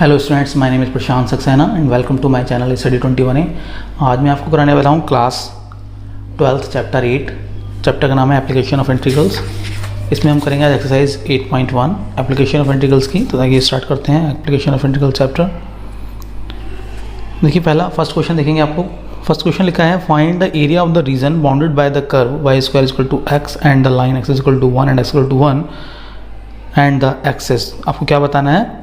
Hello students, my name is Prashant Saxena and welcome to my channel study 21A। आज मैं आपको कराने वाला हूँ क्लास 12 चैप्टर 8। चैप्टर का नाम है एप्लीकेशन ऑफ इंटीग्रल्स। इसमें हम करेंगे आज एक्सरसाइज 8.1 एप्लीकेशन ऑफ इंटीग्रल्स की। तो आइए स्टार्ट करते हैं एप्लीकेशन ऑफ इंटीग्रल चैप्टर। देखिए पहला फर्स्ट क्वेश्चन देखेंगे आपको। फर्स्ट क्वेश्चन लिखा है find the area of the region bounded by the curve y square equal to x and the line x equal to 1 and x equal to 1 and the axis. आपको क्या बताना है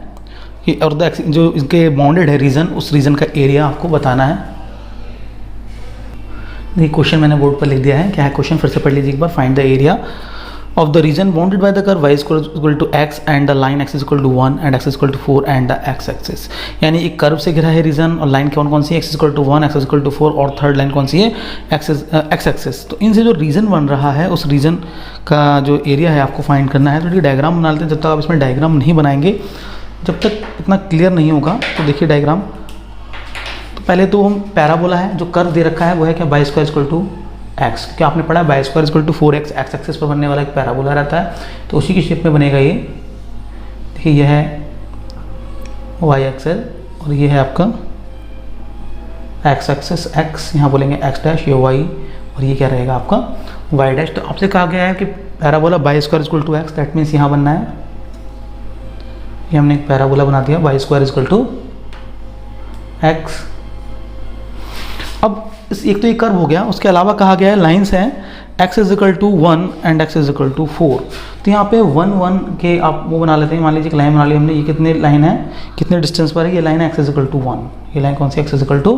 कि और द जो इनके बाउंडेड है रीजन, उस रीजन का एरिया आपको बताना है। देखिए क्वेश्चन मैंने बोर्ड पर लिख दिया है। क्या है क्वेश्चन, फिर से पढ़ लीजिए एक बार। Find the area of the region bounded by the curve y equal to x and the line x equal to 1 and x equal to 4 and the x axis. यानी एक कर्व से घिरा है रीजन और लाइन कौन कौन सी है, x equal to 1, x equal to 4 और थर्ड लाइन कौन सी है, x एक्सिस। तो इनसे जो रीजन बन रहा है उस रीजन का जो एरिया है आपको फाइंड करना है। तो डायग्राम बना लेते हैं। जब तक आप इसमें डायग्राम नहीं बनाएंगे, जब तक इतना क्लियर नहीं होगा। तो देखिए डायग्राम, तो पहले तो हम पैराबोला है, जो कर्व दे रखा है वो है क्या, y square equal to x। क्या आपने पढ़ा है y square equal to 4x, x axis पर बनने वाला एक पैराबोला रहता है। तो उसी की शेप में बनेगा ये। देखिए ये है y एक्सिस और ये है आपका x एक्सिस। x यहाँ बोलेंगे x डैश, ये y और ये क्या रहेगा आपका y डैश। तो आपसे कहा गया है कि parabola y square equal to x, that means यहाँ बनना है। ये हमने एक पैराबोला बना दिया y square equal to x। अब इस एक तो ये कर्व हो गया, उसके अलावा कहा गया है लाइंस हैं x is equal to 1 and x is equal to 4। तो यहाँ पे 1 1 के आप वो बना लेते हैं। मान लीजिए एक लाइन बना ली हमने। ये कितने लाइन है, कितने डिस्टेंस पर है, ये लाइन है x इज इक्वल टू 1। ये लाइन कौन सी, x इज इक्वल टू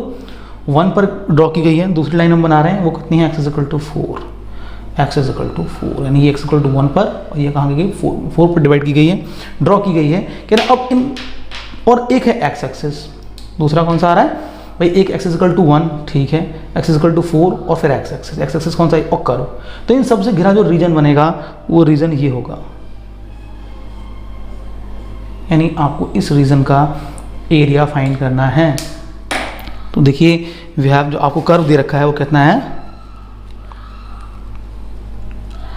1 पर ड्रॉ की गई है। दूसरी लाइन हम बना रहे हैं, वो कितनी है, x is equal to 4, x is equal to 4। यानी ये x इक्वल टू 1 पर और ये कहाँ गई, 4 पर डिवाइड की गई है, ड्रॉ की गई है। कह रहे अब इन और एक है x एक्सिस, दूसरा कौन सा आ रहा है भाई, एक x इक्वल टू 1, ठीक है, x इक्वल टू 4 और फिर x एक्सिस कौन सा है, और कर्व। तो इन सबसे घिरा जो रीजन बनेगा वो रीजन ये होगा। यानी आपको इस रीजन का एरिया फाइंड करना है। तो देखिए वी हैव, जो आपको कर्व दे रखा है वो कितना है,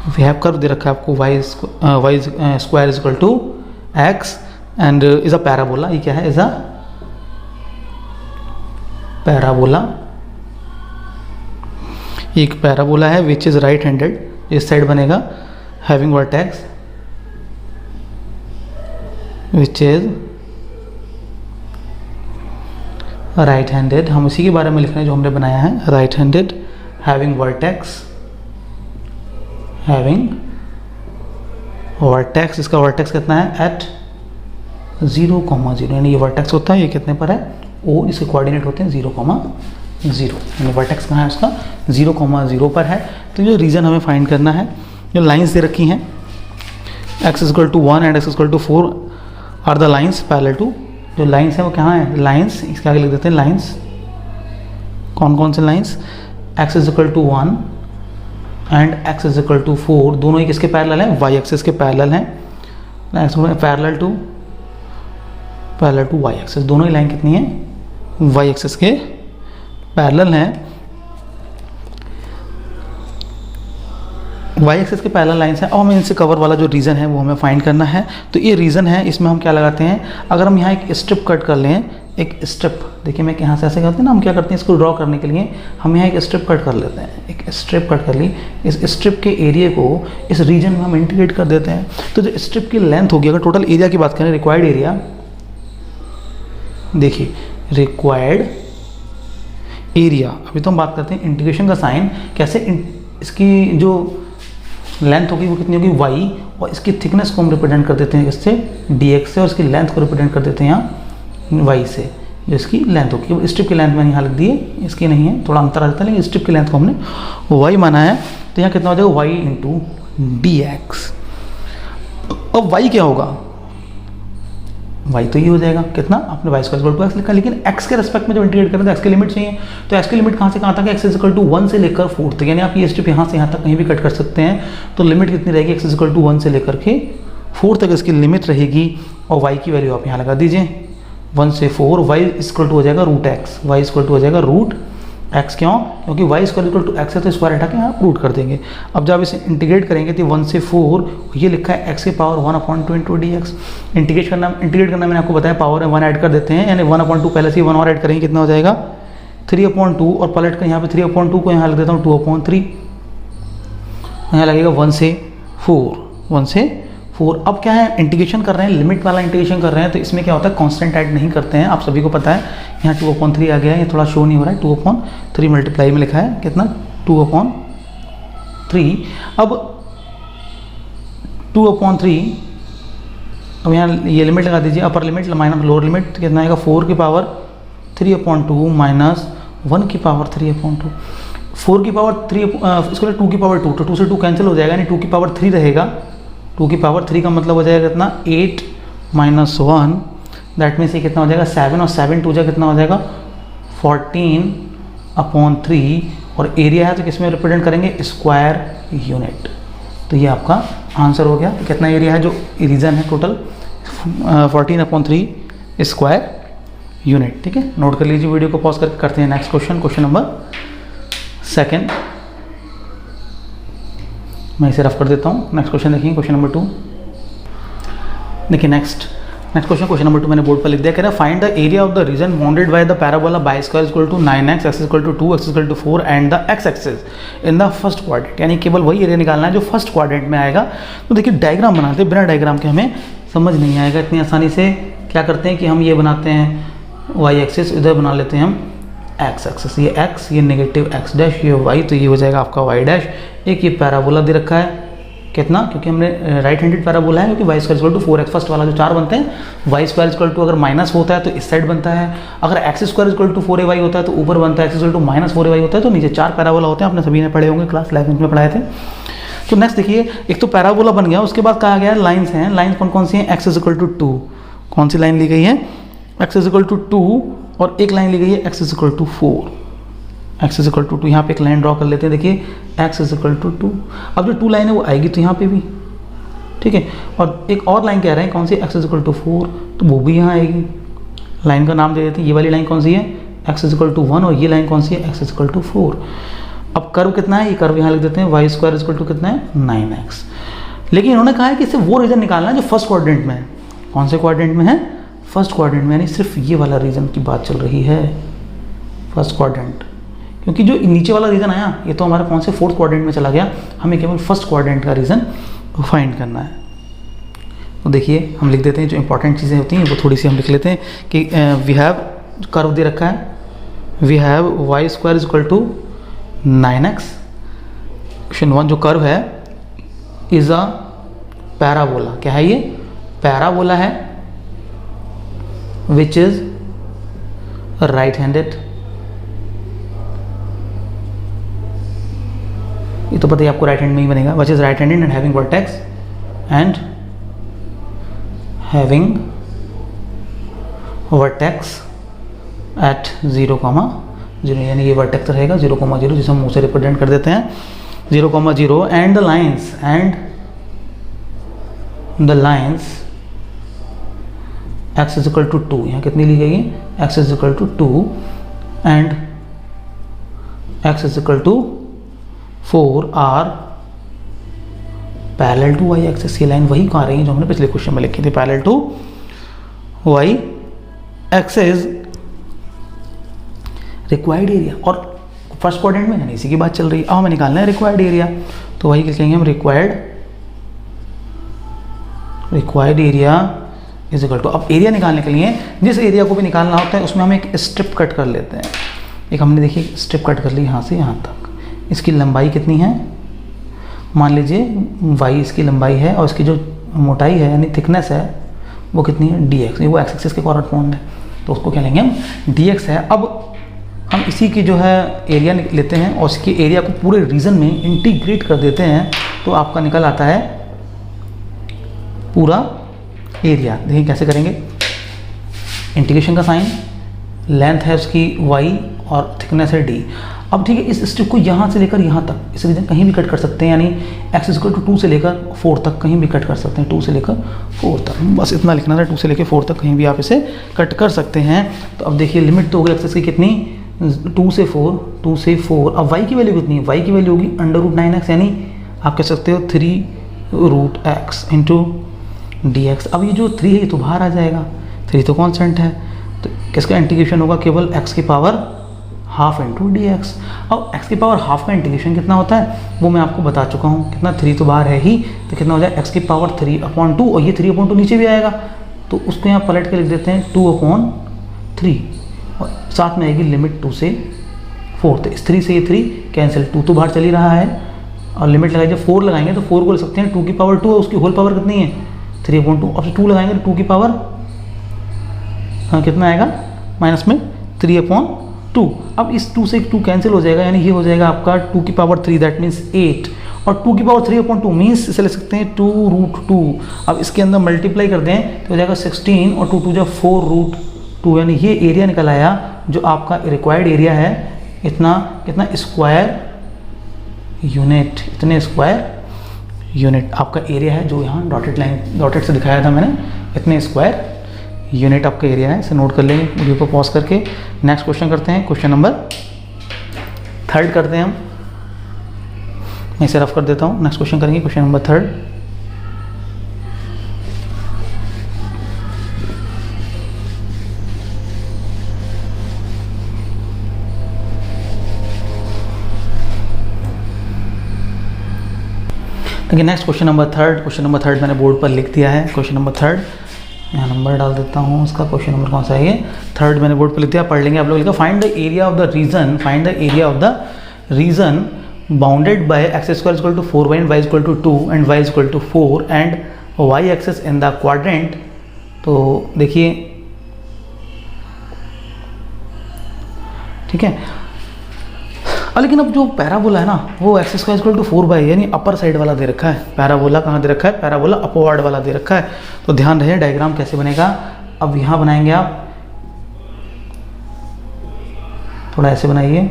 वी हैव कर्व दे रखा है आपको y square is equal to x and is a parabola. ये क्या है, इज अ पैराबोला। एक पैराबोला है विच इज राइट हैंडेड, इस साइड बनेगा, having vertex which is right handed. हम उसी के बारे में लिख रहे हैं जो हमने बनाया है, right handed, having vertex, having vertex. इसका वर्टेक्स कितना है, एट 0,0। यानी ये वर्टेक्स होता है, ये कितने पर है, ओ, इसके कोऑर्डिनेट होते हैं 0,0। यानी वर्टेक्स कहाँ है उसका, 0,0 पर है। तो ये रीजन हमें फाइंड करना है। जो लाइंस दे रखी हैं x equal to 1 and x equal to 4 are the lines parallel to. जो लाइंस है वो कहाँ है, लाइंस, इसके आगे लिख देते हैं लाइंस। कौन कौन से lines, x is equal to 1 and x is equal to 4, दोनों ही किसके पैरेलल हैं, y एक्सिस के पैरेलल हैं। पैरेलल टू y एक्सिस, दोनों ही लाइन कितनी है, y एक्सिस के पैरेलल हैं। y एक्सिस के पैरेलल लाइंस हैं। अब हमें इनसे कवर वाला जो रीजन है वो हमें फाइंड करना है। तो ये रीजन है, इसमें हम क्या लगाते हैं, अगर हम यहाँ एक स्ट्रिप कट कर लें, एक स्ट्रिप, देखिए मैं यहाँ से ऐसे करते हैं ना, हम क्या करते हैं, इसको ड्रॉ करने के लिए हम यहाँ एक स्ट्रिप कट कर लेते हैं। एक स्ट्रिप कट कर ली, इस स्ट्रिप के एरिया को इस रीजन में हम इंटीग्रेट कर देते हैं। तो जो स्ट्रिप की लेंथ होगी, अगर टोटल एरिया की बात करें, रिक्वायर्ड एरिया, देखिए रिक्वायर्ड एरिया, अभी तो हम बात करते हैं इंटीग्रेशन का साइन कैसे, इसकी जो लेंथ होगी वो कितनी होगी, y, और इसकी थिकनेस को हम रिप्रेजेंट कर देते हैं इससे dx से, और इसकी लेंथ को रिप्रेजेंट कर देते हैं यहाँ y से, जो इसकी लेंथ होगी। स्ट्रिप की लेंथ मैंने यहाँ लिख दी है, इसकी नहीं है, थोड़ा अंतर आ जाता है, लेकिन स्ट्रिप की लेंथ को हमने y माना है। तो यहाँ कितना हो जाएगा, y इंटू dx। अब y क्या होगा, y तो ये हो जाएगा कितना, आपने y square equal to x लिखा, लेकिन x के रेस्पेक्ट में जब इंटीग्रेट करें तो x की लिमिट चाहिए। तो x की लिमिट कहाँ से कहाँ तक है, x इज इक्वल टू 1 से लेकर 4 तक। यानी आप ये स्ट्रिप यहाँ से यहाँ तक कहीं भी कट कर सकते हैं। तो लिमिट कितनी रहेगी, x इज इक्वल टू 1 से लेकर के 4 तक इसकी लिमिट रहेगी। और y की वैल्यू आप यहाँ लगा दीजिए, 1 से 4, y इक्वल टू हो जाएगा root x, y equal to हो जाएगा रूट एक्स क्यों? क्योंकि y square equal to x है तो स्क्वायर हटा के यहाँ रूट कर देंगे। अब जब इसे इंटीग्रेट करेंगे तो 1 से 4 ये लिखा है एक्स की पावर 1/2 डी एक्स। इंटीग्रेट करना मैंने आपको बताया, पावर में 1 ऐड कर देते हैं, यानी 1/2 पहले से ही 1 और ऐड करेंगे, कितना हो जाएगा 3/2, और पलट कर यहाँ पे 3/2 को यहाँ लिख देता हूँ 2/3, यहाँ लगेगा 1 से 4। अब क्या है, इंटीग्रेशन कर रहे हैं, लिमिट वाला इंटीग्रेशन कर रहे हैं, तो इसमें क्या होता है कांस्टेंट ऐड नहीं करते हैं, आप सभी को पता है। यहाँ 2/3 आ गया है, ये थोड़ा शो नहीं हो रहा है, 2/3 मल्टीप्लाई में लिखा है कितना 2/3। अब 2/3, अब यहाँ ये लिमिट लगा दीजिए, upper limit minus lower limit, कितना आएगा 4 की पावर 3/2 माइनस 1 की पावर 3/2। 4 की पावर 3 इसको 2 की पावर 2, तो 2 से 2 कैंसिल हो जाएगा, यानी 2 की पावर 3 रहेगा। 2 की पावर 3 का मतलब हो जाएगा कितना 8 माइनस 1, दैट मीन्स ये कितना हो जाएगा 7, और 7 2 जा कितना हो जाएगा 14/3, और एरिया है तो किस में रिप्रेजेंट करेंगे स्क्वायर यूनिट। तो ये आपका आंसर हो गया। तो कितना एरिया है जो रीजन है टोटल 14/3 स्क्वायर यूनिट। ठीक है, नोट कर लीजिए, वीडियो को पॉज करके करते हैं नेक्स्ट क्वेश्चन नंबर 2। मैं इसे रफ कर देता हूँ। नेक्स्ट क्वेश्चन देखिए, क्वेश्चन नंबर 2 देखिए। नेक्स्ट क्वेश्चन नंबर 2 मैंने बोर्ड पर लिख दिया, कह रहा है find the area of the region bounded by the parabola y square equal to 9x, x equal to 2, x equal to 4 and the x axis in the first quadrant. यानी केवल वही एरिया निकालना है जो फर्स्ट क्वाड्रेंट में आएगा। तो देखिए डायग्राम बनाते हैं, बिना डायग्राम के हमें समझ नहीं आएगा इतनी आसानी से। क्या करते हैं कि हम ये बनाते हैं y एक्सिस, इधर बना लेते हैं हम x एक्सिस, ये x, ये नेगेटिव x डैश, ये y, तो ये हो जाएगा आपका y डैश। एक ये पैराबोला दे रखा है कितना, क्योंकि हमने राइट हैंडेड पैराबोला है, क्योंकि y square equal to 4x, first वाला जो 4 बनते हैं, y स्क्वायर इक्वल टू अगर माइनस होता है तो इस साइड बनता है, अगर x square equal to 4ay होता है तो ऊपर बनता है, x equal to minus 4ay होता है तो नीचे 4 पैराबोला होते हैं। आपने सभी ने पढ़े होंगे, क्लास 11 में पढ़ाए थे। तो नेक्स्ट देखिए, एक तो पैराबोला बन गया, उसके बाद कहा गया लाइन्स हैं। लाइन्स कौन कौन सी हैं, x इक्वल टू 2, कौन सी लाइन ली गई है x इक्वल टू 2, और एक लाइन ली गई है x equal to 4, x equal to 2। यहाँ पे एक लाइन ड्रॉ कर लेते हैं, देखिए x इक्वल टू 2। अब जो 2 लाइन है वो आएगी तो यहाँ पे भी, ठीक है। और एक और लाइन कह रहे हैं कौन सी, x इक्वल टू 4, तो वो भी यहाँ आएगी। लाइन का नाम दे देते हैं, ये वाली लाइन कौन सी है x इक्वल टू 1, और ये लाइन कौन सी है x इक्वल टू 4। अब कर्व कितना है, ये कर्व यहाँ लिख देते हैं y स्क्वायर इक्वल टू कितना है 9x। लेकिन इन्होंने कहा है कि इससे वो रीजन निकालना है जो फर्स्ट क्वाड्रेंट में है। कौन से क्वाड्रेंट में है, फर्स्ट क्वाड्रेंट में, यानी सिर्फ ये वाला रीजन की बात चल रही है, फर्स्ट क्वाड्रेंट। क्योंकि जो नीचे वाला रीजन आया ये तो हमारा कौन से फोर्थ क्वाड्रेंट में चला गया, हमें केवल फर्स्ट क्वाड्रेंट का रीजन फाइंड करना है। तो देखिए हम लिख देते हैं, जो इंपॉर्टेंट चीज़ें होती हैं वो थोड़ी सी हम लिख लेते हैं कि वी हैव कर्व दे रखा है, we have y square equal to 9x। Question 1 जो कर्व है इज अ पैराबोला, क्या है ये पैराबोला है, विच इज राइट हैंडेड। ये तो पता ही आपको राइट हैंड में ही बनेगा, विच is right handed and having vertex and having vertex at 0,0, यानी ये वर्टेक्स रहेगा 0,0, जिसे हम मुँह से रिप्रेजेंट कर देते हैं 0,0, and the lines x is equal to 2, यहाँ कितनी ली गई है x is equal to 2 and x is equal to 4 are parallel to y axis. ये लाइन वही कहाँ रही है जो हमने पिछले क्वेश्चन में लिखी थी, parallel to y axis. Required area, और फर्स्ट क्वाड्रेंट में यानी इसी की बात चल रही है। अब हमें निकालना है रिक्वायर्ड एरिया, तो वही लिखेंगे हम required area is equal to. अब एरिया निकालने के लिए जिस एरिया को भी निकालना होता है उसमें हम एक स्ट्रिप कट कर लेते हैं। एक हमने देखिए स्ट्रिप कट कर ली यहाँ से यहाँ तक। इसकी लंबाई कितनी है, मान लीजिए y इसकी लंबाई है और इसकी जो मोटाई है यानी थिकनेस है वो कितनी है dx, ये वो x एक्सिस के कॉरस्पॉन्ड है, तो उसको क्या लेंगे हम dx है। अब हम इसी की जो है एरिया लेते हैं और इसकी एरिया को पूरे रीजन में इंटीग्रेट कर देते हैं, तो आपका निकल आता है पूरा एरिया। देखिए कैसे करेंगे, इंटीग्रेशन का साइन, लेंथ है उसकी y और थिकनेस है d। अब ठीक है, इस स्ट्रिप को यहाँ से लेकर यहाँ तक, इस रीजन कहीं भी कट कर सकते हैं, यानी x इक्वल टू 2 से लेकर 4 तक कहीं भी कट कर सकते हैं, 2 से लेकर 4 तक, बस इतना लिखना था, 2 से लेकर 4 तक कहीं भी आप इसे कट कर सकते हैं। तो अब देखिए लिमिट तो हो गई एक्सिस की कितनी 2 से 4, अब y की वैल्यू कितनी है, y की वैल्यू होगी √9x, यानी आप कह सकते हो 3√x इंटू dx। अब ये जो 3 है ये तो बाहर आ जाएगा, 3 तो कॉन्स्टेंट है, तो किसका इंटीग्रेशन होगा, केवल x की पावर हाफ इंटू dx। अब x की पावर हाफ का इंटीग्रेशन कितना होता है वो मैं आपको बता चुका हूँ, कितना 3 तो बाहर है ही, तो कितना हो जाए x की पावर 3/2, और ये 3/2 नीचे भी आएगा, तो उसको यहाँ पलट के लिख देते हैं 2/3, और साथ में आएगी लिमिट 2 से 4, तो इस 3 से ये 3 कैंसिल, 2 तो बाहर चल ही रहा है, और लिमिट लगाइए, जब 4 लगाएंगे तो 4 को ले सकते हैं 2 की पावर 2 है, उसकी होल पावर कितनी है 3/2, अब 2 लगाएंगे तो 2 की पावर कितना आएगा माइनस में 3/2। अब इस 2 से 2 कैंसिल हो जाएगा, यानी ये हो जाएगा आपका 2 की पावर 3, दैट मीन्स 8, और 2 की पावर 3/2 मीन्स इसे ले सकते हैं 2√2। अब इसके अंदर मल्टीप्लाई कर दें तो हो जाएगा 16, और 2 2 जो 4√2, यानी ये एरिया निकल आया जो आपका रिक्वायर्ड एरिया है, इतना कितना स्क्वायर यूनिट, इतने स्क्वायर यूनिट आपका एरिया है, जो यहाँ डॉटेड से दिखाया था मैंने, इतने स्क्वायर यूनिट आपका एरिया है। इसे नोट कर लेंगे वीडियो को पॉज करके। नेक्स्ट क्वेश्चन करते हैं, क्वेश्चन नंबर 3 करते हैं हम, मैं इसे रफ कर देता हूँ। नेक्स्ट क्वेश्चन करेंगे क्वेश्चन नंबर 3। देखिए नेक्स्ट क्वेश्चन नंबर 3 मैंने बोर्ड पर लिख दिया है। क्वेश्चन नंबर 3 यहाँ नंबर डाल देता हूँ, उसका क्वेश्चन नंबर कौन सा है, ये 3 मैंने बोर्ड पर लिख दिया, पढ़ लेंगे आप लोग। लिखा find the area of the region bounded bye x² = 4y and y = 2 and y = 4 and y axes in the quadrant. तो देखिए ठीक है, लेकिन अब जो पैराबोला है ना वो x² = 4y यानी अपर साइड वाला दे रखा है। पैराबोला कहाँ दे रखा है, पैराबोला अपवर्ड वाला दे रखा है। तो ध्यान रहे डायग्राम कैसे बनेगा। अब यहाँ बनाएंगे आप, थोड़ा ऐसे बनाइए,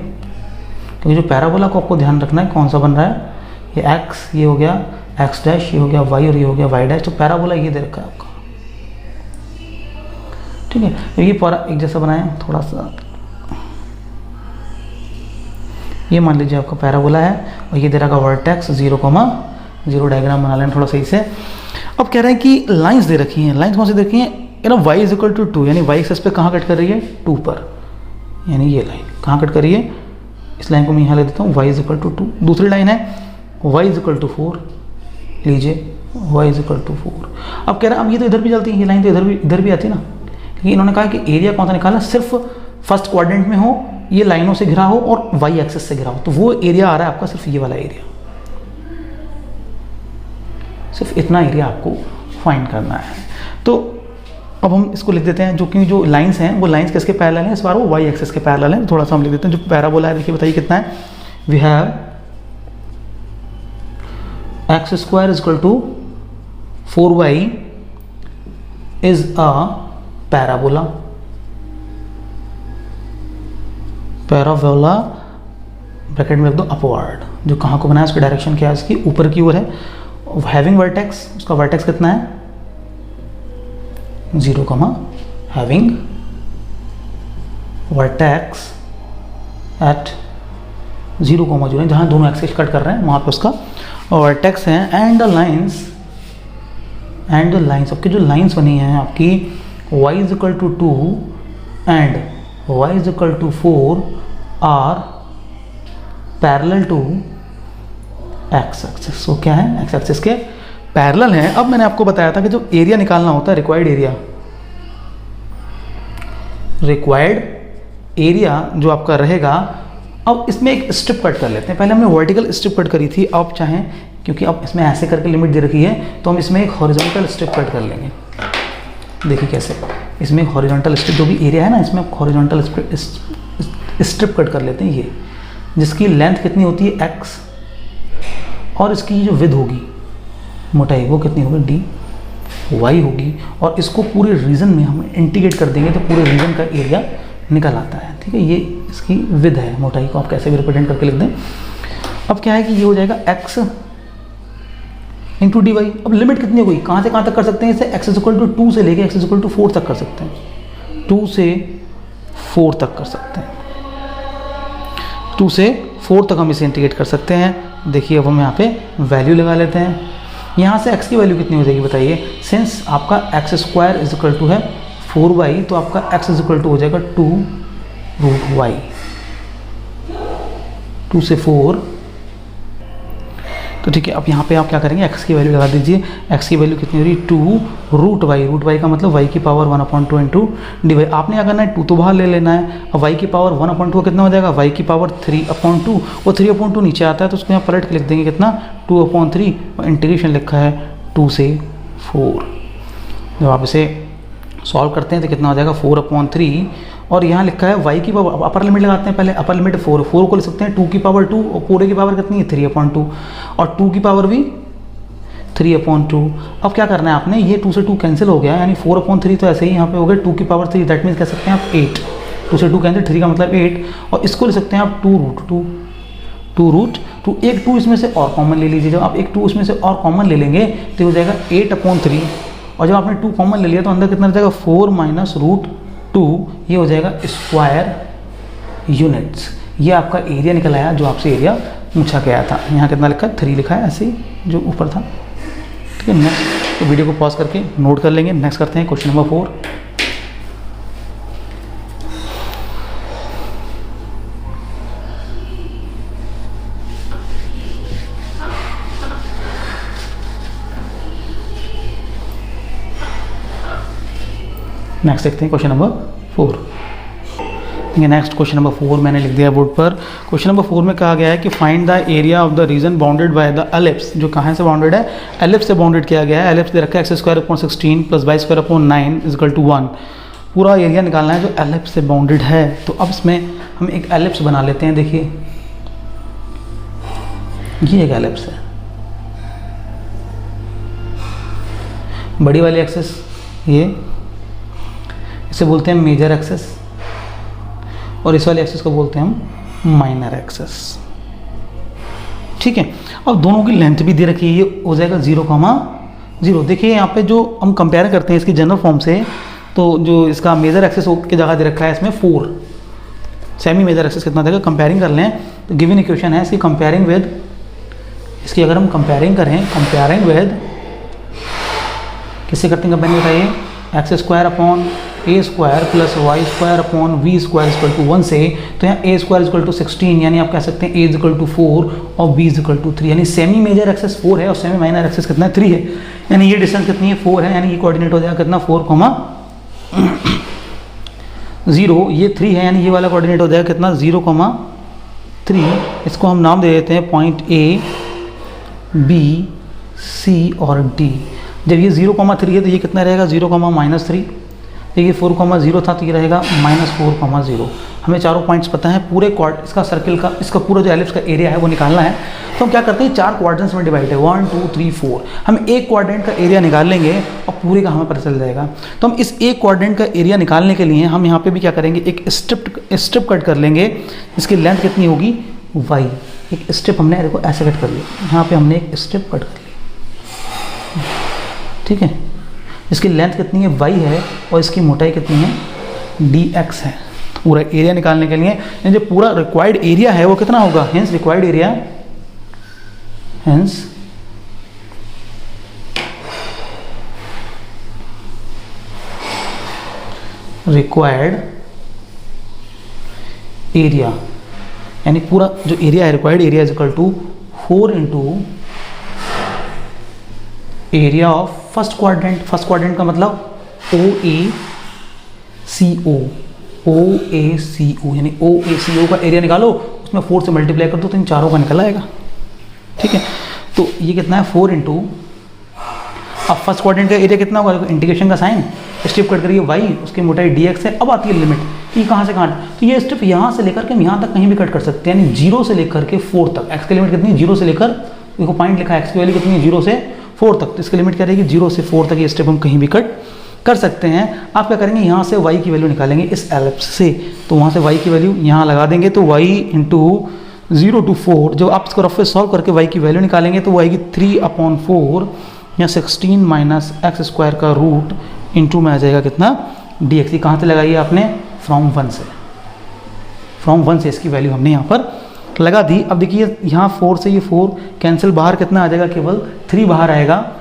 क्योंकि जो पैराबोला को आपको ध्यान रखना है कौन सा बन रहा है, ये x, ये हो गया x', ये हो गया y और ये हो गया y'। तो पैराबोला ये दे रखा है आपका, ठीक है। तो ये पूरा एक जैसा बनाएं थोड़ा सा, ये मान लीजिए आपका पैराबोला है, और ये दे रखा वर्टेक्स 0,0 डायग्राम बना लेना थोड़ा सही से। अब कह रहे हैं कि लाइंस दे रखी हैं, लाइंस कौन सी दे रखी हैं, ना y = 2, यानी y एक्सेस पे कहाँ कट कर रही है 2 पर, यानी ये लाइन कहाँ कट कर रही है, इस लाइन को मैं यहाँ ले देता हूँ, y = 2। दूसरी लाइन है y = 4, लीजिए y = 4। अब कह रहे हैं अब ये तो इधर भी चलती है, ये लाइन तो इधर भी आती है ना, क्योंकि इन्होंने कहा कि एरिया कौन सा निकालना, सिर्फ फर्स्ट क्वाड्रेंट में हो, ये लाइनों से घिरा हो और y एक्सेस से घिरा हो, तो वो एरिया आ रहा है आपका सिर्फ ये वाला एरिया, सिर्फ इतना एरिया आपको फाइंड करना है। तो अब हम इसको लिख देते हैं, जो कि जो लाइंस हैं वो लाइंस किसके पैरेलल हैं, इस बार वो y एक्सेस के पैरेलल हैं। थोड़ा सा हम लिख देते हैं, जो पैराबोला है देखिए बताइए कितना है, we have x² = 4y is a parabola, parabola bracket में रख दो अपवर्ड, जो कहाँ को बनाया, उसकी डायरेक्शन क्या है, इसकी ऊपर की ओर है। हैविंग वर्टेक्स, उसका वर्टेक्स कितना है 0, हैविंग वर्टेक्स एट 0,0, जहाँ दोनों एक्सेस कट कर रहे हैं वहाँ पे उसका वर्टेक्स है। एंड द लाइंस आपकी जो लाइंस बनी हैं आपकी y = 2 and y = 4 are parallel to x axis. तो क्या है, x एक्सिस के पैरेलल हैं। अब मैंने आपको बताया था कि जो एरिया निकालना होता है, रिक्वायर्ड एरिया जो आपका रहेगा। अब इसमें एक स्ट्रिप कट कर लेते हैं, पहले हमने वर्टिकल स्ट्रिप कट करी थी, अब चाहें क्योंकि अब इसमें ऐसे करके लिमिट दे रखी है तो हम इसमें एक हॉरिजॉन्टल स्ट्रिप कट कर लेंगे। देखिए कैसे, इसमें एक हॉरिजॉन्टल स्ट्रिप, जो भी एरिया है ना इसमें हॉरिजॉन्टल स्ट्रिप कट कर लेते हैं, ये जिसकी लेंथ कितनी होती है x, और इसकी जो विड्थ होगी मोटाई वो कितनी होगी dy होगी, और इसको पूरे रीजन में हम इंटीग्रेट कर देंगे तो पूरे रीजन का एरिया निकल आता है। ठीक है, ये इसकी विड्थ है, मोटाई को आप कैसे भी रिप्रेजेंट करके लिख दें। अब क्या है कि ये हो जाएगा x इंटू dy। अब लिमिट कितनी हो गई, कहाँ से कहाँ तक कर सकते हैं इसे, x = 2 से लेके x = 4 तक कर सकते हैं, 2 से 4 तक कर सकते हैं। 2 से 4 तक हम इसे इंटीग्रेट कर सकते हैं। देखिए अब हम यहाँ पे वैल्यू लगा लेते हैं। यहाँ से x की वैल्यू कितनी हो जाएगी बताइए। सिंस आपका x square is equal to है 4y, तो आपका x इज इक्वल टू हो जाएगा 2√y, 2 से 4। तो ठीक है, अब यहाँ पे आप क्या करेंगे, x की वैल्यू लगा दीजिए। x की वैल्यू कितनी हो रही है 2√y, √y का मतलब y की पावर 1/2 इंटू dy। आपने क्या करना है 2 तो बाहर ले लेना है। अब y की पावर 1/2 कितना हो जाएगा, y की पावर 3/2, और 3/2 नीचे आता है तो उसको यहाँ पलट के लिख देंगे कितना 2/3, और इंटीग्रेशन लिखा है 2 से 4। जब आप इसे सॉल्व करते हैं तो कितना हो जाएगा 4/3, और यहाँ लिखा है y की पावर, अपर लिमिट लगाते हैं पहले। अपर लिमिट 4 को लिख सकते हैं 2 की पावर 2, और पूरे की पावर कितनी है 3/2, और 2 की पावर भी 3/2। अब क्या करना है आपने, ये 2 से 2 कैंसिल हो गया, यानी 4/3 तो ऐसे ही यहाँ पे हो गया 2 की पावर 3, दैट मीन्स कह सकते हैं आप 8। 2 से 2 कैंसिल, 3 का मतलब 8, और इसको लिख सकते हैं आप 2√2। एक 2 इसमें से और कॉमन ले लीजिए। जब आप एक 2 इसमें से और कॉमन ले लेंगे तो हो जाएगा 8/3, और जब आपने 2 कॉमन ले लिया तो अंदर कितना रह जाएगा 4 माइनस √2, ये हो जाएगा स्क्वायर यूनिट्स। ये आपका एरिया निकल आया जो आपसे एरिया पूछा गया था। यहाँ कितना लिखा है 3 लिखा है, ऐसे ही जो ऊपर था। ठीक है, नेक्स्ट तो वीडियो को पॉज करके नोट कर लेंगे। नेक्स्ट करते हैं क्वेश्चन नंबर 4। नेक्स्ट देखते हैं क्वेश्चन नंबर 4। ठीक है, नेक्स्ट क्वेश्चन नंबर 4 मैंने लिख दिया बोर्ड पर। क्वेश्चन नंबर 4 में कहा गया है कि find the area of the region bounded by the ellipse. जो कहाँ से बाउंडेड है, एलिप्स से बाउंडेड किया गया है। एलिप्स दे रखा है x² + 16 + y² 9 = 1। पूरा एरिया निकालना है जो एलिप्स से बाउंडेड है। तो अब इसमें हम एक एलिप्स बना लेते हैं। देखिए ये एक एलिप्स है, बड़ी वाली एक्सिस ये, इसे बोलते हैं मेजर एक्सिस, और इस वाले एक्सिस को बोलते हैं हम माइनर एक्सिस। ठीक है, अब दोनों की लेंथ भी दे रखी है, ये हो जाएगा 0,0। देखिए यहाँ पे जो हम कंपेयर करते हैं इसकी जनरल फॉर्म से, तो जो इसका मेजर एक्सिस की जगह दे रखा है इसमें 4, सेमी मेजर एक्सिस कितना देगा, कंपेयरिंग कर लें तो गिवन इक्वेशन है इसकी कंपेयरिंग विद, इसकी अगर हम कंपेयरिंग करें, कंपेयरिंग विद किससे करते हैं कंपेयरिंग बताइए, x² upon a² + y² upon v² = 1 से। तो यहाँ a² = 16, यानी आप कह सकते हैं a = 4 और b = 3, यानी सेमी मेजर एक्सेस 4 है और सेमी माइनर एक्सेस कितना 3 है, यानी ये डिस्टेंस कितनी है 4 है, यानी ये कोऑर्डिनेट हो जाएगा कितना 4,0, ये 3 है, यानी ये वाला कोऑर्डिनेट हो जाएगा कितना 0,3। इसको हम नाम दे देते हैं पॉइंट A, B, C और D। जब ये 0,3 है तो ये कितना रहेगा 0,-3। देखिए 4,0 था तो ये रहेगा -4,0। हमें चारों पॉइंट्स पता है, पूरे इसका सर्किल का, इसका पूरा जो एलिप्स का एरिया है वो निकालना है। तो हम क्या करते हैं 4 क्वाड्रेंट्स में डिवाइड है, 1 2 3 4। हम एक क्वाड्रेंट का एरिया निकाल लेंगे और पूरे का हमें पता चल जाएगा। तो हम इस एक क्वाड्रेंट का एरिया निकालने के लिए हम यहाँ पे भी क्या करेंगे, एक स्ट्रिप कट कर लेंगे। इसकी लेंथ कितनी होगी y। एक स्ट्रिप हमने देखो ऐसे कट कर लिया, यहाँ पे हमने एक स्ट्रिप कट कर ली। ठीक है, इसकी लेंथ कितनी है y है और इसकी मोटाई कितनी है dx है। तो पूरा एरिया निकालने के लिए जो पूरा रिक्वायर्ड एरिया है वो कितना होगा, hence required area, hence required area, यानी पूरा जो एरिया है required area is equal to 4 × area of first quadrant. First quadrant का मतलब OACO, यानी OACO का एरिया निकालो, उसमें 4 से मल्टीप्लाई कर दो तो इन चारों का निकल आएगा। ठीक है, तो ये कितना है 4 × अब फर्स्ट क्वाड्रेंट का एरिया कितना होगा, इंटीग्रेशन का साइन, स्ट्रिप कट करिए y, उसकी मोटाई dx है। अब आती है लिमिट, ये कहाँ से कहाँ, तो ये स्ट्रिप यहाँ से लेकर के हम यहाँ तक कहीं भी कट कर सकते हैं, यानी 0 से लेकर के 4 तक। x की लिमिट कितनी है 0 से लेकर, देखो पॉइंट लिखा है x की वैल्यू कितनी है 0 से 4 तक, तो इसकी लिमिट क्या रहेगी 0 से 4 तक। ये स्टेप हम कहीं भी कट कर सकते हैं। आप क्या करेंगे, यहाँ से y की वैल्यू निकालेंगे इस एलिप्स से, तो वहाँ से y की वैल्यू यहाँ लगा देंगे, तो y × 0 to 4। जब आप इसको रफ में सॉल्व करके y की वैल्यू निकालेंगे तो वो आएगी 3/4 या 16 - x² का रूट इंटू में आ जाएगा कितना dx। कहाँ से लगाइए आपने, फ्रॉम 1 से, इसकी वैल्यू हमने यहाँ पर लगा दी। अब देखिए यहाँ 4 से ये 4 कैंसिल, बाहर कितना आ जाएगा, केवल 3 बाहर आएगा।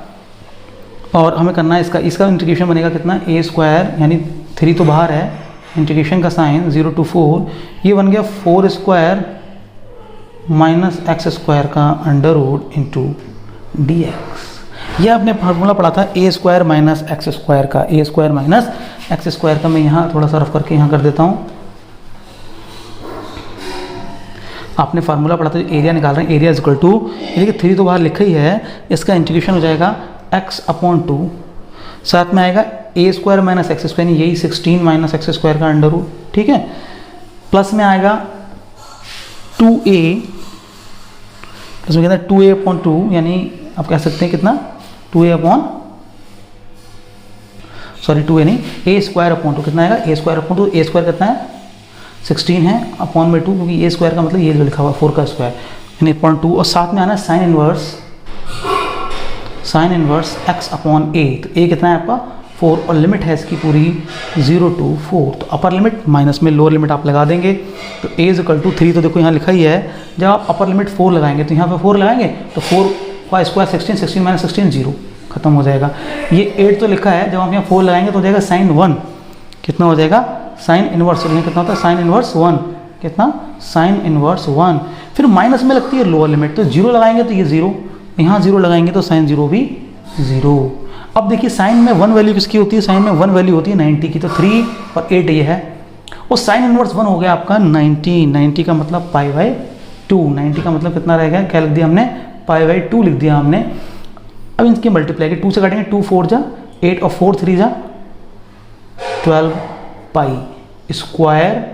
और हमें करना है इसका इंटीग्रेशन बनेगा कितना, ए स्क्वायर, यानी 3 तो बाहर है, इंटीग्रेशन का साइन 0 to 4, ये बन गया 4 स्क्वायर माइनस एक्स स्क्वायर का under root into d x. यह आपने फार्मूला पढ़ा था a square minus x square का, a square minus x square का। मैं यहाँ थोड़ा सा रफ करके यहाँ कर देता हूँ। आपने फार्मूला पढ़ा था, एरिया निकाल रहे हैं, एरिया इक्वल टू, देखिए 3 तो बाहर लिखा ही है, इसका इंटीग्रेशन हो जाएगा x/2, साथ में आएगा ए स्क्वायर माइनस एक्स स्क्वायर, यही 16 माइनस एक्स स्क्वायर का अंडर रूट, ठीक है, प्लस में आएगा 2a, इसमें कहते हैं 2a/2, यानी आप कह सकते हैं कितना 2a नहीं, a स्क्वायर/2 कितना आएगा, a स्क्वायर/2, a स्क्वायर कितना है 16 है, अपॉन में 2, क्योंकि a स्क्वायर का मतलब ये जो लिखा हुआ 4 का स्क्वायर, यानी 0.2, और साथ में आना साइन इनवर्स x/a, तो a कितना है आपका 4, और लिमिट है इसकी पूरी 0 to 4, तो अपर लिमिट माइनस में लोअर लिमिट आप लगा देंगे, तो a = 3, तो देखो यहाँ लिखा ही है, जब आप अपर लिमिट 4 लगाएंगे तो यहाँ पे 4 लगाएंगे तो 4 का स्क्वायर 16 माइनस 16 0 खत्म हो जाएगा। ये 8 तो लिखा है, जब हम यहाँ 4 लगाएंगे तो हो जाएगा sin 1, कितना हो जाएगा साइन इनवर्स, कितना होता है साइन इनवर्स 1, कितना साइन इनवर्स 1, फिर माइनस में लगती है लोअर लिमिट, तो 0 लगाएंगे तो ये 0, यहाँ 0 लगाएंगे तो साइन 0 भी 0। अब देखिए साइन में 1 वैल्यू किसकी होती है, साइन में 1 वैल्यू होती है 90 की, तो 3 और 8 ये है, और साइन इनवर्स 1 हो गया आपका 90 का मतलब π/2, 90 का मतलब कितना रहेगा, क्या लिख दिया हमने, π/2 लिख दिया हमने। अब इनकी मल्टीप्लाई के 2 से काटेंगे, 2 4 जा 8 और 4 3 जा 12 पाई स्क्वायर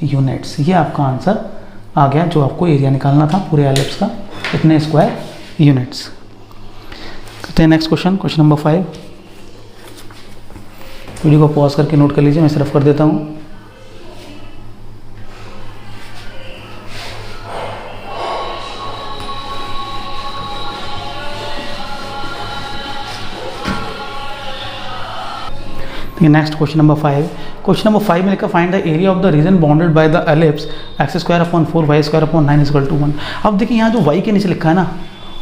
यूनिट्स। ये आपका आंसर आ गया, जो आपको एरिया निकालना था पूरे एलिप्स का, इतने स्क्वायर यूनिट्स। करते हैं नेक्स्ट क्वेश्चन नंबर 5। वीडियो को पॉज करके नोट कर लीजिए, मैं सिर्फ कर देता हूँ। नेक्स्ट क्वेश्चन नंबर 5 में लिखा find the area of the region bounded by the ellipse x²/4 y²/9 = 1। अब देखिए यहाँ जो y के नीचे लिखा है ना,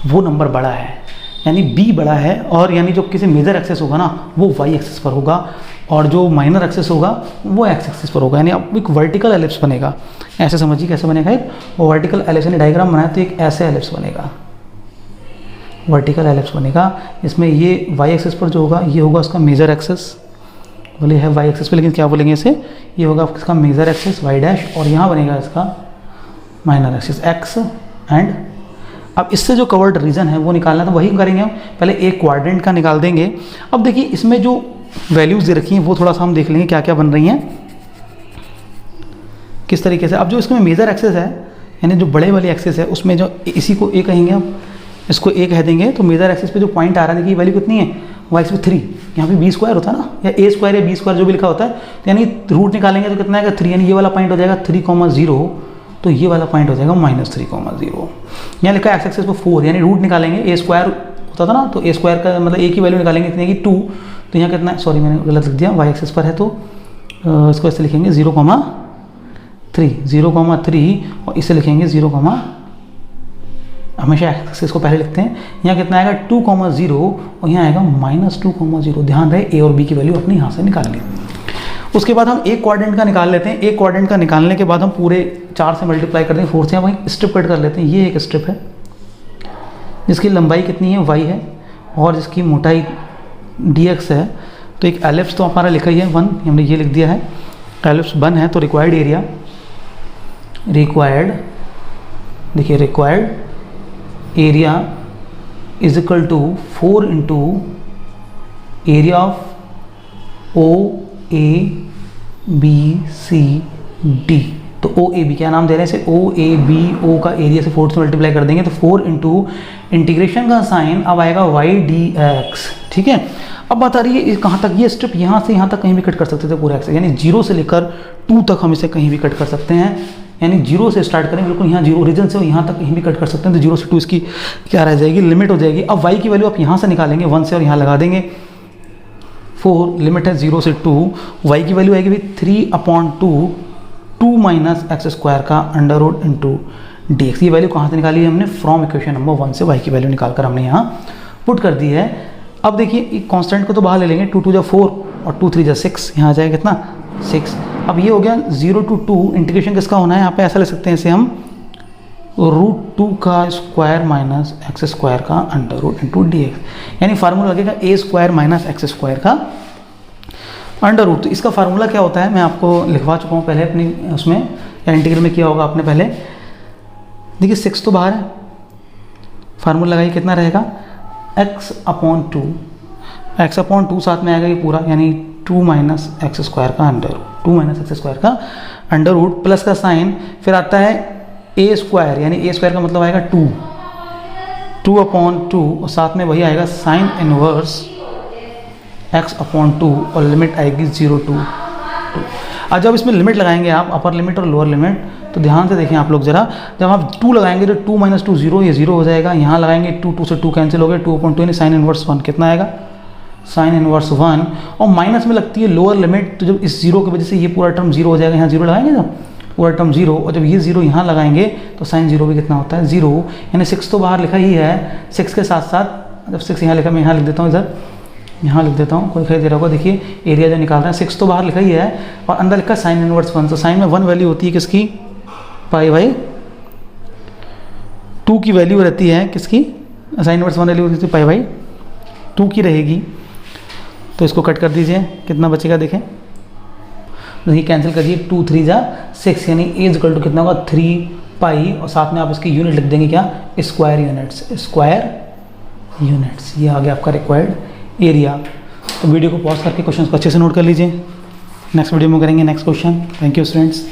वो नंबर बड़ा है, यानी b बड़ा है, और यानी जो किसी मेजर एक्सेस होगा ना वो y एक्सेस पर होगा, और जो माइनर एक्सेस होगा वो x एक्सेस पर होगा, यानी अब एक वर्टिकल एलिप्स बनेगा। ऐसे समझिए कैसे बनेगा, एक वर्टिकल एलिप्स, यानी डायग्राम बनाए तो एक ऐसे एलिप्स बनेगा, वर्टिकल एलिप्स बनेगा। इसमें ये y एक्सेस पर जो होगा ये होगा उसका मेजर एक्सेस, बोले है y एक्सेस पे, लेकिन क्या बोलेंगे इसे, ये होगा इसका मेजर एक्सेस y', और यहाँ बनेगा इसका माइनर एक्सेस x। एंड अब इससे जो कवर्ड रीजन है वो निकालना, तो वही करेंगे हम, पहले एक क्वाड्रेंट का निकाल देंगे। अब देखिए इसमें जो वैल्यूज़ दे रखी हैं वो थोड़ा सा हम देख लेंगे क्या क्या बन रही हैं किस तरीके से। अब जो इसमें मेजर एक्सेस है, यानी जो बड़े वाली एक्सेस है, उसमें जो इसी को a कहेंगे, हम इसको a कह देंगे, तो मेजर एक्सेस पे जो पॉइंट आ रहा है, देखिए वैल्यू कितनी है, y एक्स पे 3, यहाँ पे b स्क्वायर होता है ना, या a स्क्वायर या b स्क्वायर जो भी लिखा होता है, तो यानी रूट निकालेंगे तो कितना आएगा 3, यानी ये वाला पॉइंट हो जाएगा 3,0, तो ये वाला पॉइंट हो जाएगा -3,0। यहाँ लिखा है एक्स एक्सेस पे 4, यानी रूट निकालेंगे, a स्क्वायर होता था ना, तो a स्क्वायर का मतलब a की वैल्यू निकालेंगे कितने की 2, तो यहाँ कितना है, सॉरी मैंने गलत लिख दिया, y एक्सेस पर है तो इसको ऐसे लिखेंगे 0,3, और इसे लिखेंगे 0, हमेशा एक्सेस को पहले लिखते हैं। यहाँ कितना आएगा 2,0, और यहाँ आएगा -2,0। ध्यान रहे a और b की वैल्यू अपने यहाँ से निकाल ली। उसके बाद हम एक क्वाड्रेंट का निकाल लेते हैं। एक क्वाड्रेंट का निकालने के बाद हम पूरे 4 से मल्टीप्लाई कर देंगे, 4 से वहीं स्ट्रिप कट कर लेते हैं। ये एक स्ट्रिप है जिसकी लंबाई कितनी है y है, और जिसकी मोटाई dx है। तो एक एलिप्स तो हमारा लिखा ही है 1, हमने ये लिख दिया है, एलिप्स 1 है, तो रिक्वायर्ड एरिया, देखिए required area is equal to 4 into area of OABCD। तो OAB क्या नाम दे रहे हैं इसे, OAB, O का एरिया से 4 से मल्टीप्लाई कर देंगे, तो 4 इंटू इंटीग्रेशन का साइन अब आएगा y/dx। ठीक है, अब बात आ रही है कहाँ तक, ये स्ट्रिप यहाँ से यहाँ तक कहीं भी कट कर सकते थे पूरा एक्सेस, यानी 0 से लेकर 2 तक हम इसे कहीं भी कट कर सकते हैं, यानी 0 से स्टार्ट करें, बिल्कुल यहाँ 0 ओरिजिन से यहाँ तक कहीं भी कट कर सकते हैं, तो 0 से 2 इसकी क्या रह जाएगी, लिमिट हो जाएगी। अब y की वैल्यू आप यहाँ से निकालेंगे 1 से, और यहाँ लगा देंगे 4, लिमिट है 0 से 2, y की वैल्यू आएगी भाई 3/2 2 माइनस एक्स स्क्वायर का under root into d x. ये वैल्यू कहाँ से निकाली है हमने? फ्रॉम इक्वेशन नंबर 1 से y की वैल्यू निकाल कर हमने यहाँ पुट कर दी है। अब देखिए एक कांस्टेंट को तो बाहर ले लेंगे, 2 2 जा 4 और 2 3 जा 6, यहाँ आ जाएगा कितना? 6। अब ये हो गया 0 to 2, इंटीग्रेशन किसका होना है? यहाँ पे ऐसा ले सकते हैं इसे हम, √2 का स्क्वायर माइनस एक्स स्क्वायर का under root into d x, यानी फार्मूला लगेगा a square minus x square का अंडर रूट। तो इसका फार्मूला क्या होता है मैं आपको लिखवा चुका हूँ पहले अपनी उसमें, या इंटीग्रल में किया होगा आपने पहले। देखिए 6 तो बाहर है, फार्मूला लगाइए कितना रहेगा? x/2, x/2 साथ में आएगा ये पूरा, यानी 2 माइनस एक्स स्क्वायर का under root, 2 minus x square का अंडर रूट प्लस का साइन, फिर आता है ए स्क्वायर, यानी ए स्क्वायर का मतलब आएगा 2/2 और साथ में वही आएगा साइन इनवर्स x/2 और लिमिट आएगी 0 to 2। अब जब इसमें लिमिट लगाएंगे आप, अपर लिमिट और लोअर लिमिट, तो ध्यान से देखें आप लोग जरा, जब आप 2 लगाएंगे तो 2 - 2 0, ये 0 हो जाएगा। यहाँ लगाएंगे 2, 2 से 2 कैंसिल हो गए, 2/2 यानी साइन इनवर्स 1, कितना आएगा? Sine inverse 1। और माइनस में लगती है लोअर लिमिट, तो जब इस 0 की वजह से ये पूरा टर्म 0 हो जाएगा, यहाँ 0 लगाएंगे जब पूरा टर्म 0, और जब ये 0 यहाँ लगाएंगे तो साइन 0 भी कितना होता है? 0। यानी 6 तो बाहर लिखा ही है, 6 के साथ साथ जब 6 यहाँ लिखा, मैं यहाँ लिख देता हूँ इधर, यहाँ लिख देता हूँ, कोई दिखाई दे रहा होगा। देखिए एरिया जो निकाल रहा है, 6 तो बाहर लिखा ही है और अंदर लिखा साइन इनवर्स 1। तो साइन में 1 वैल्यू होती है किसकी? π/2 की वैल्यू रहती है किसकी? साइन इनवर्स 1 वैल्यू होती है π/2 की रहेगी। तो इसको कट कर दीजिए, कितना बचेगा देखें, देखिए कैंसिल करिए, 2 3 जा 6, यानी ए इक्वल टू कितना होगा? 3 पाई, और साथ में आप इसकी यूनिट लिख देंगे क्या? Square units, square units. ये आ गया आपका रिक्वायर्ड एरिया। तो वीडियो को पॉज करके क्वेश्चन को अच्छे से नोट कर लीजिए, नेक्स्ट वीडियो में करेंगे next question. Thank you students.